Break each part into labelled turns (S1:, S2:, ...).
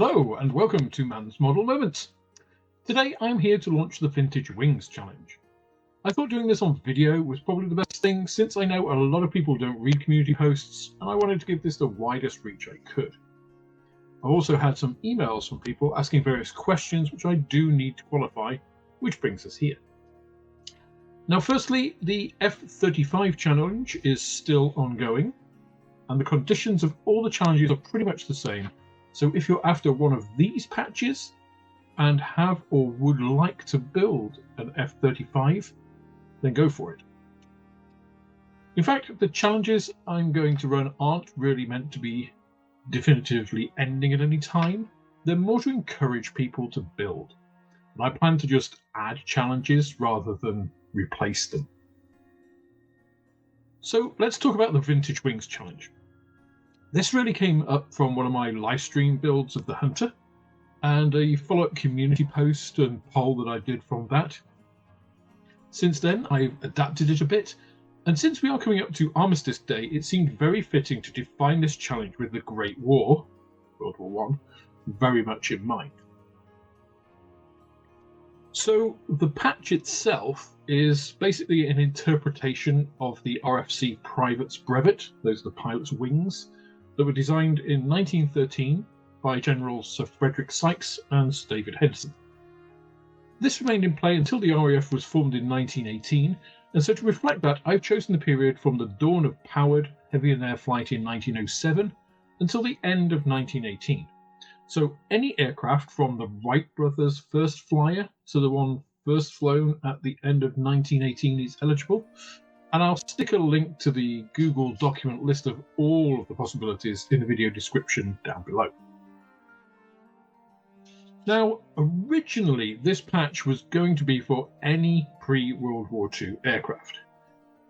S1: Hello and welcome to Mann's Model Moments. Today I'm here to launch the Vintage Wings Challenge. I thought doing this on video was probably the best thing since I know a lot of people don't read community posts and I wanted to give this the widest reach I could. I've also had some emails from people asking various questions which I do need to qualify, which brings us here. Now firstly, the F-35 challenge is still ongoing and the conditions of all the challenges are pretty much the same. So if you're after one of these patches and have or would like to build an F-35, then go for it. In fact, the challenges I'm going to run aren't really meant to be definitively ending at any time. They're more to encourage people to build. And I plan to just add challenges rather than replace them. So let's talk about the Vintage Wings Challenge. This really came up from one of my live stream builds of the Hunter and a follow-up community post and poll that I did from that. Since then, I've adapted it a bit, and since we are coming up to Armistice Day, it seemed very fitting to define this challenge with the Great War, World War I, very much in mind. So the patch itself is basically an interpretation of the RFC Private's Brevet, those are the pilot's wings, that were designed in 1913 by Generals Sir Frederick Sykes and Sir David Henderson. This remained in play until the R.A.F. was formed in 1918, and so to reflect that, I've chosen the period from the dawn of powered heavy and air flight in 1907 until the end of 1918. So any aircraft from the Wright brothers' first flyer to the one first flown at the end of 1918 is eligible. And I'll stick a link to the Google document list of all of the possibilities in the video description down below. Now, originally this patch was going to be for any pre-World War II aircraft.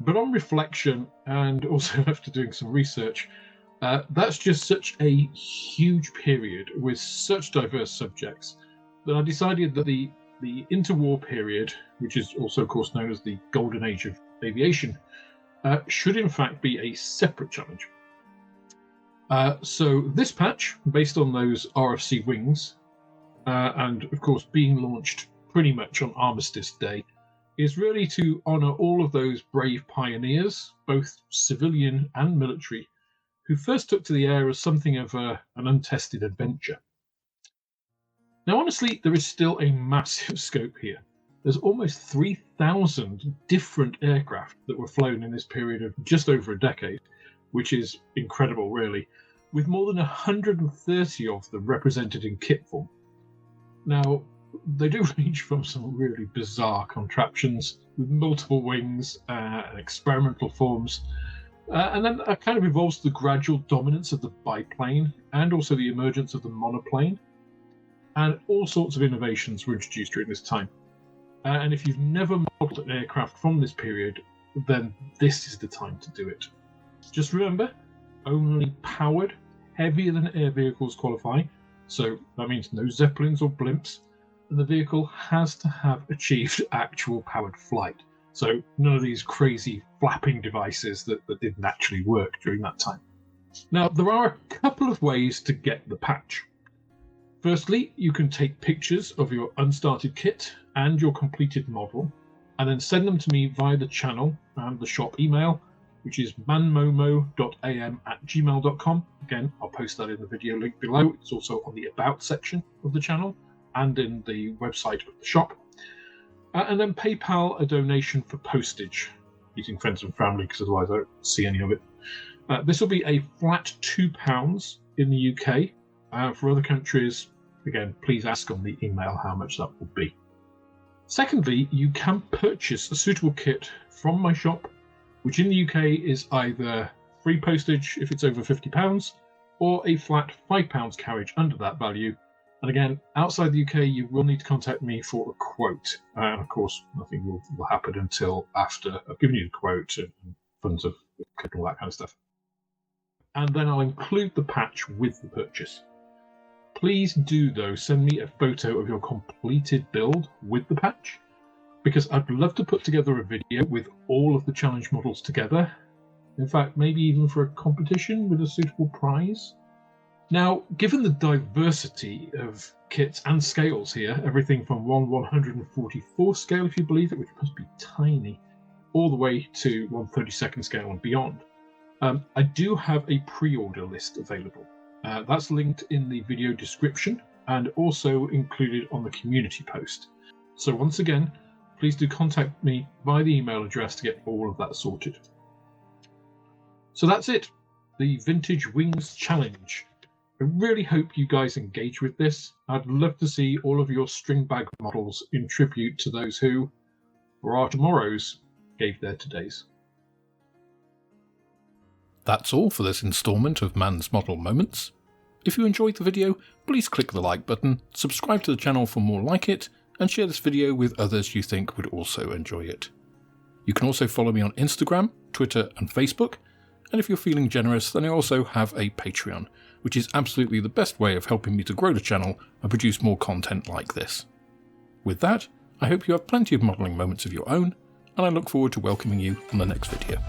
S1: But on reflection, and also after doing some research, that's just such a huge period with such diverse subjects that I decided that the interwar period, which is also of course known as the Golden Age of Aviation, should in fact be a separate challenge. So this patch, based on those RFC wings, and of course being launched pretty much on Armistice Day, is really to honour all of those brave pioneers, both civilian and military, who first took to the air as something of an untested adventure. Now honestly, there is still a massive scope here. There's almost 3,000 different aircraft that were flown in this period of just over a decade, which is incredible really, with more than 130 of them represented in kit form. Now, they do range from some really bizarre contraptions with multiple wings and experimental forms, and then that kind of evolves to the gradual dominance of the biplane and also the emergence of the monoplane, and all sorts of innovations were introduced during this time. And if you've never modelled an aircraft from this period, then this is the time to do it. Just remember, only powered, heavier than air vehicles qualify, so that means no Zeppelins or blimps, and the vehicle has to have achieved actual powered flight. So none of these crazy flapping devices that didn't actually work during that time. Now, there are a couple of ways to get the patch. Firstly, you can take pictures of your unstarted kit and your completed model, and then send them to me via the channel and the shop email, which is manmomo.am@gmail.com. Again, I'll post that in the video link below. It's also on the About section of the channel and in the website of the shop. And then PayPal a donation for postage, using friends and family, because otherwise I don't see any of it. This will be a flat £2 in the UK. For other countries, again, please ask on the email how much that will be. Secondly, you can purchase a suitable kit from my shop, which in the UK is either free postage if it's over £50, or a flat £5 carriage under that value. And again, outside the UK, you will need to contact me for a quote. And of course, nothing will happen until after I've given you the quote and funds of and all that kind of stuff. And then I'll include the patch with the purchase. Please do, though, send me a photo of your completed build with the patch, because I'd love to put together a video with all of the challenge models together. In fact, maybe even for a competition with a suitable prize. Now, given the diversity of kits and scales here, everything from 1/144 scale, if you believe it, which must be tiny, all the way to 1/32 scale and beyond, I do have a pre-order list available. That's linked in the video description and also included on the community post. So once again, please do contact me via the email address to get all of that sorted. So that's it, the Vintage Wings Challenge. I really hope you guys engage with this. I'd love to see all of your string bag models in tribute to those who, for our tomorrows, gave their todays.
S2: That's all for this instalment of Mann's Model Moments. If you enjoyed the video, please click the like button, subscribe to the channel for more like it, and share this video with others you think would also enjoy it. You can also follow me on Instagram, Twitter and Facebook, and if you're feeling generous, then I also have a Patreon, which is absolutely the best way of helping me to grow the channel and produce more content like this. With that, I hope you have plenty of modelling moments of your own, and I look forward to welcoming you on the next video.